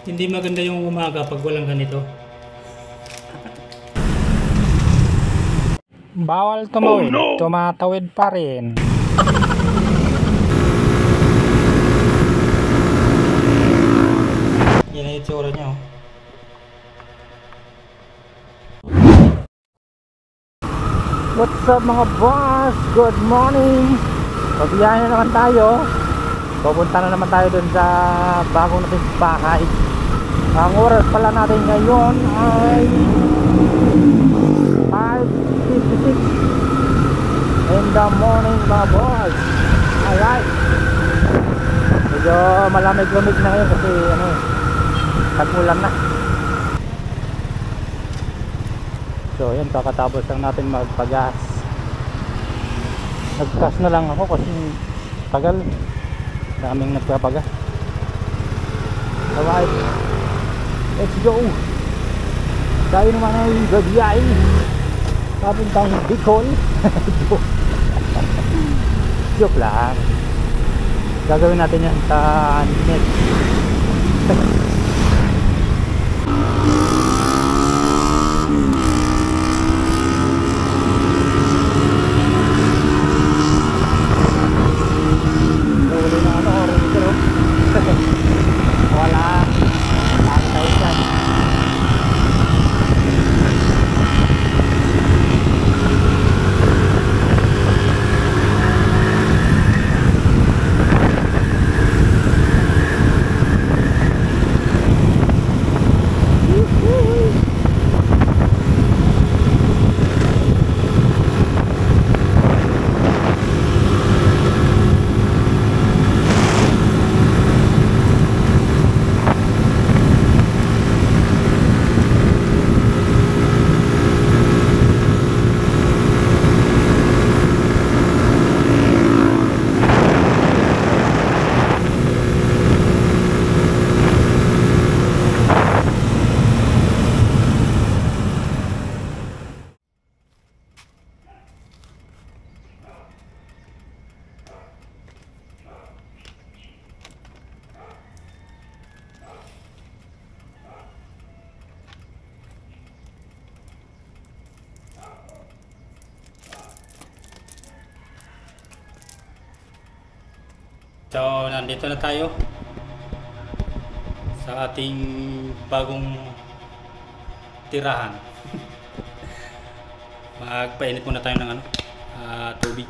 Hindi maganda yung umaga pag walang ganito. Bawal tumawid. Oh, no! Tumatawid pa rin. Yan ang itsura niya, oh. What's up mga boss? Good morning. Pabiyahin na naman tayo. Pupunta na naman tayo dun sa bagong nating bahay. Ang oras pala natin ngayon ay 5:56 in the morning mga boss. Alright. Medyo malamig-lamig na ngayon kasi tag-ulan na. So yan, kakatapos lang natin magpagas. Naggas na lang ako kasi tagal, daming nagpapagas. Alright, let's go. Tayo naman ay gagayay papuntang Bicol. Joke lang. Gagawin natin yan sa next. Wala, tayo dyan. So, nandito na tayo sa ating bagong tirahan. Magpainit muna tayo ng tubig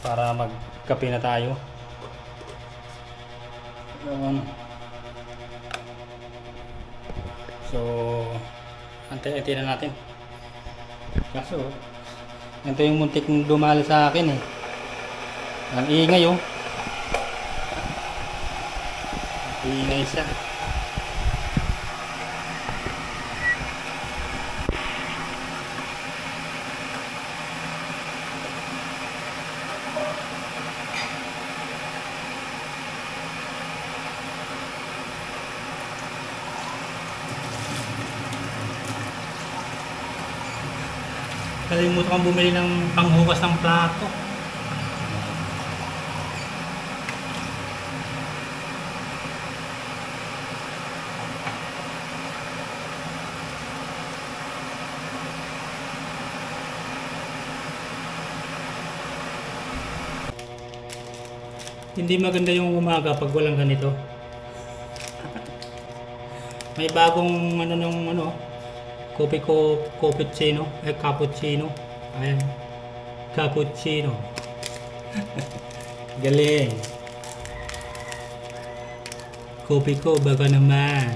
para magkape na tayo. So, antay-antay na natin. Kaso, ito yung muntik dumali sa akin eh. Ang ingay oh. Ingay siya. Kalimutan kong bumili ng panghugas ng plato. Hindi maganda yung umaga pag walang ganito. May bagong cappuccino. Ayan. Cappuccino. Galing. Kopi ko baka naman.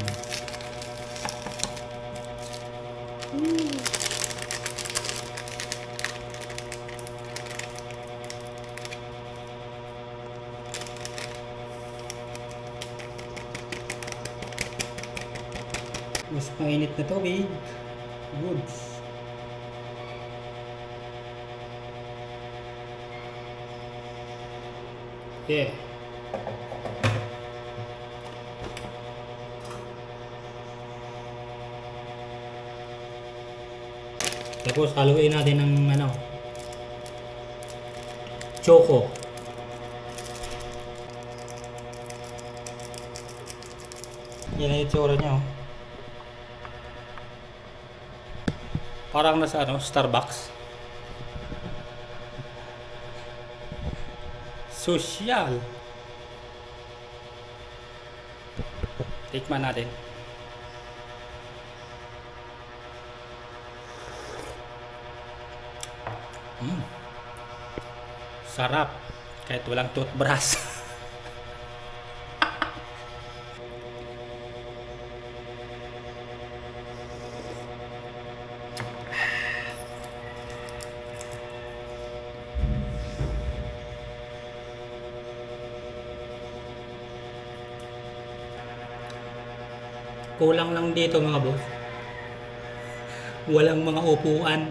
Mas mainit na tubig. Goods. Yeah. Tapos haluin natin ng choco. Yan ang itsura niya, oh. Parang nasa ano, Starbucks. Social. Tikman natin. Sarap. Kahit walang toothbrush. Kulang lang dito mga boss. Walang mga upuan.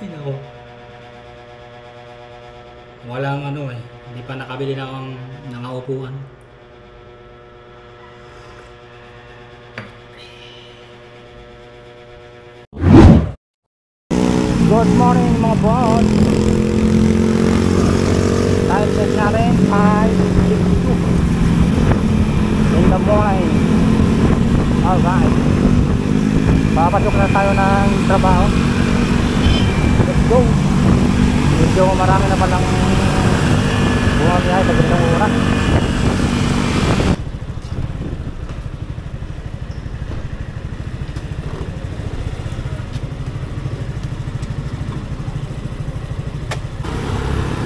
Hinako. Walang ano eh. Hindi pa nakabili ng upuan. Good morning mga boss. Time check natin 5:52 in the morning. Alright, papasok na tayo ng trabaho. Let's go. Medyo marami na palang bumabiyahe sa ganitong oras.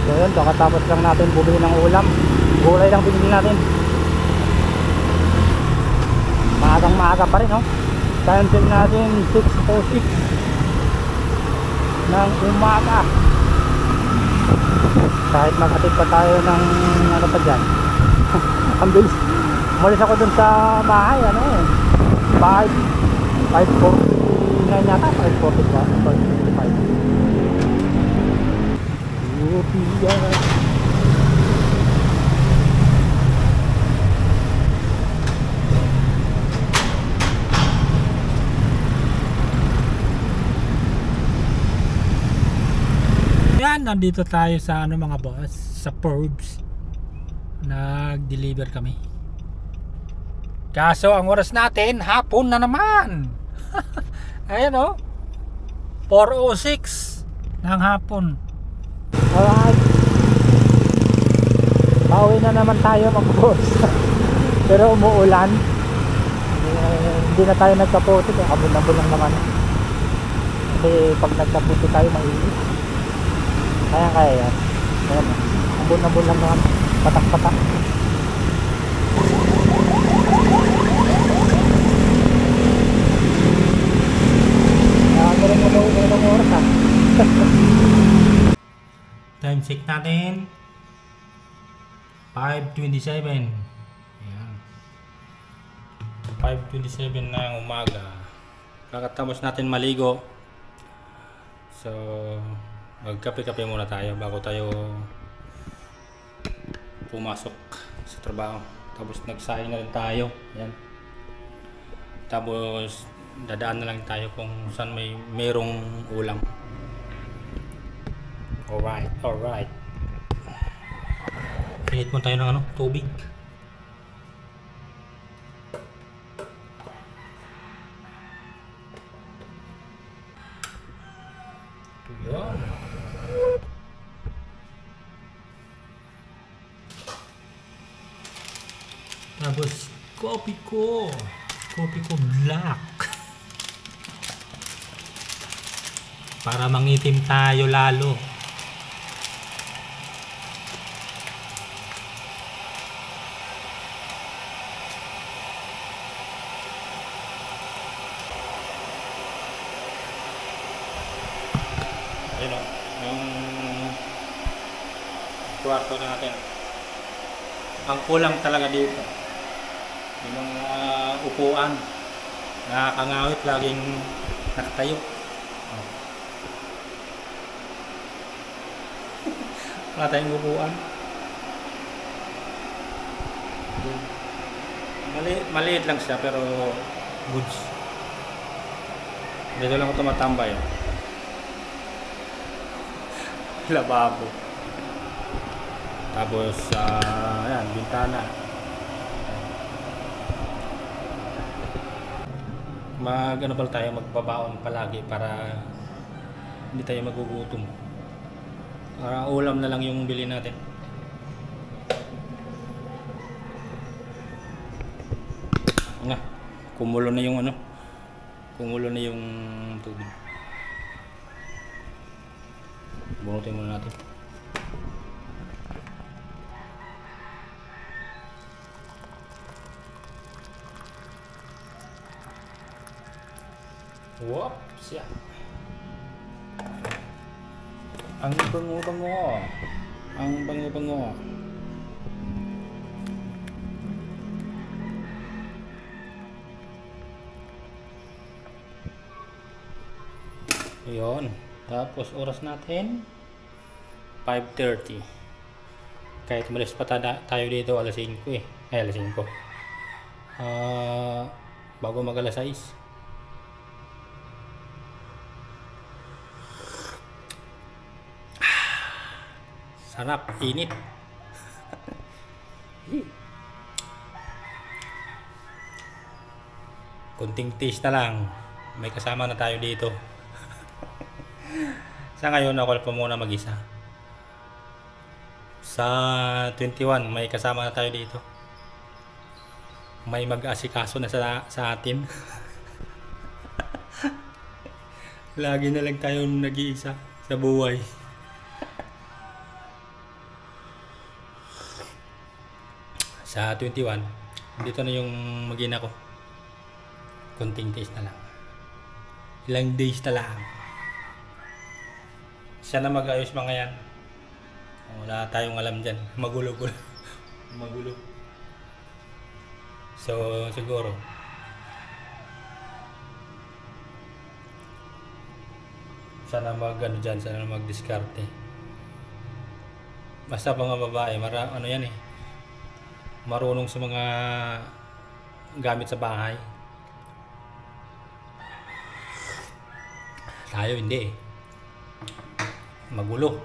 So yun, kakatapos lang natin bumili ng ulam. Gulay lang binili natin. Maagang maaga pa rin, no? Time check natin 6:06 ng umaga. Kahit mag-atid pa tayo ng ano pa dyan. Ang bilis. Umalis ako dun sa bahay, ano eh, 5:49 yata, 5:45. Yan, nandito tayo sa ano mga boss, sa Forbes. Nag-deliver kami. Kaso ang oras natin hapon na naman. Ayan oh, 4:06 ng hapon. Alright, pauwi na naman tayo mga boss. Pero umuulan, hindi na tayo nagkaputi. Kabon-abon lang naman. Kasi pag nagkaputi tayo mainit. Kaya yan. Ayan, ambon-ambon lang naman. Patak-patak. Meron oras ha. Time check natin 5:27. Ayan, 5:27 na umaga. Kakatapos natin maligo. So magkape-kape muna tayo bago tayo pumasok sa trabaho. Tapos nagsaing na rin tayo. Yan. Tapos dadaan na lang tayo kung saan merong ulam. Alright. Pinit mo tayo ng ano, tubig. Yan. Tapos kopi ko black para mangitim tayo lalo. Ayun o, yung kwarto natin. Ang kulang talaga dito yung mga upuan. Nakakangawit, laging nakatayo. Wala tayong upuan. Maliit lang siya pero goods. Dito lang ako tumatambay. Lababo. Tapos ayan, bintana. Ano pala tayo, magbabaon palagi para hindi tayo magugutom. Para ulam na lang yung bili natin. Nga, kumulo na yung kumulo na yung tubig. Bunutin muna natin. Whoops, yeah. Ang bango-bango. Ang bango-bango. Yun. Tapos oras natin 5:30. Kahit malis pa tayo dito alas 5 eh. Ay, alas 5. Bago mag alas 6. Sarap, init. Kunting taste na lang. May kasama na tayo dito. Sa ngayon ako pa muna mag-isa. Sa 21 may kasama na tayo dito. May mag-asikaso na sa atin. Lagi na lang tayo nag-iisa sa buhay. Sa 21, dito na yung mag-ina ko. Konting days na lang. Ilang days na lang. Siya na mag-ayos mga yan. Wala tayong alam dyan. Magulo-gulo. Magulo. So, siguro. Sana mag-ano dyan. Sana mag-discarte. Basta mga babae. Ano yan eh. Marunong sa mga gamit sa bahay. Tayo hindi eh. Magulo.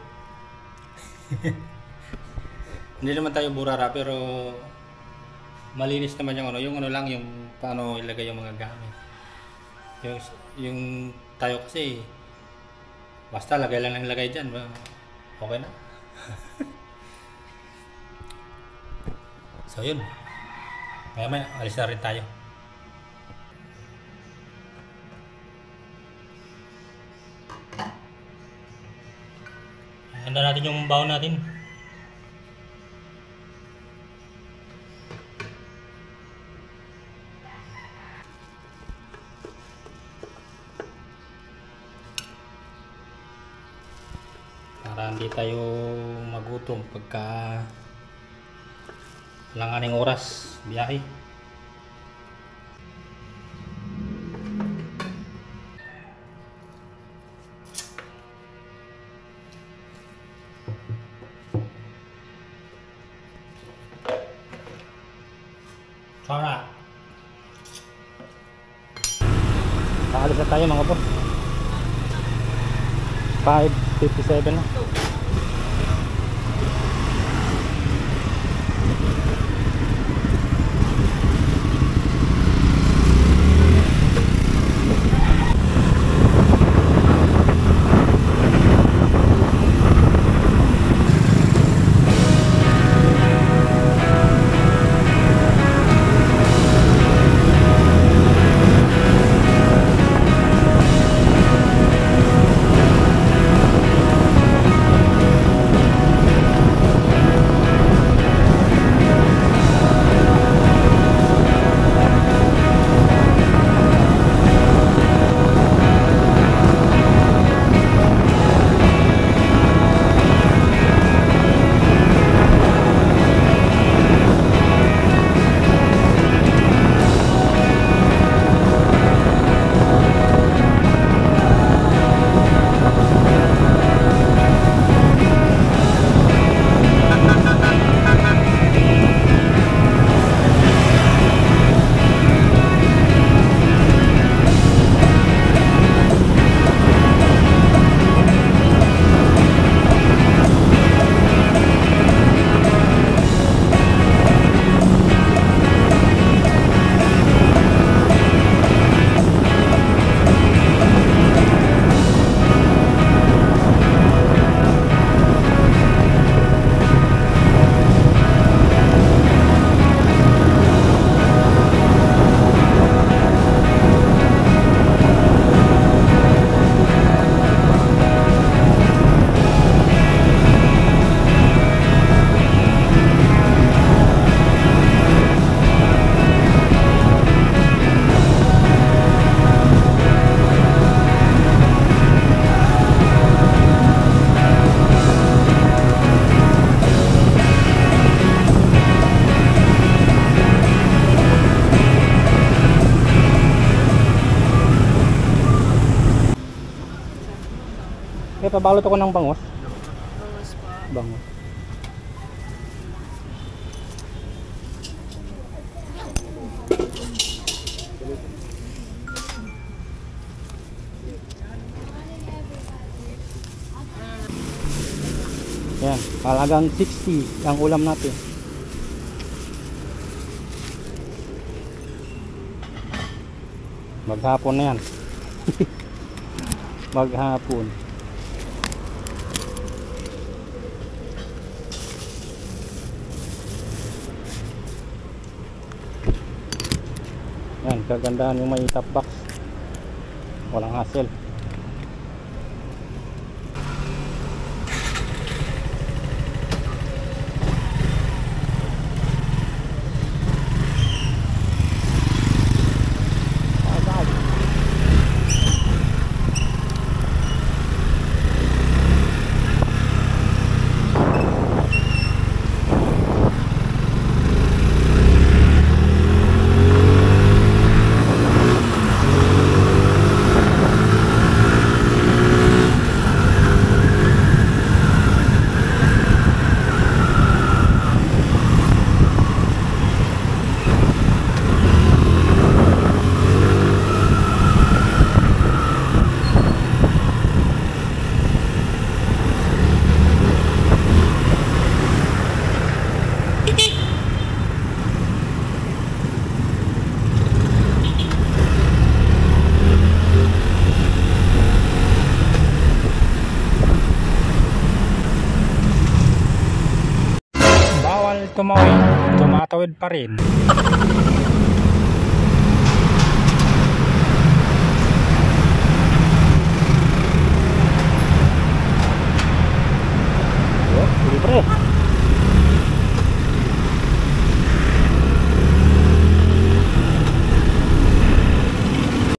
Hindi naman tayo burara pero malinis naman yung lang yung paano ilagay yung mga gamit. Yung tayo kasi basta lagay lang ng lagay diyan, okay na. So yun. Maya alis na rin tayo. Handa natin yung baon natin. Para hindi tayo magutom pagka langaning oras biyahe. Sarap. Paalis na tayo mga boss. 5:57 na. Bakit pabalot ako ng bangos? Bangos pa. Bangos. Yan, halagang 60 ang ulam natin. Maghapon na yan. Maghapon. Yan, kagandahan yung may top box. Walang hassle. Tumawid, tumatawid pa rin.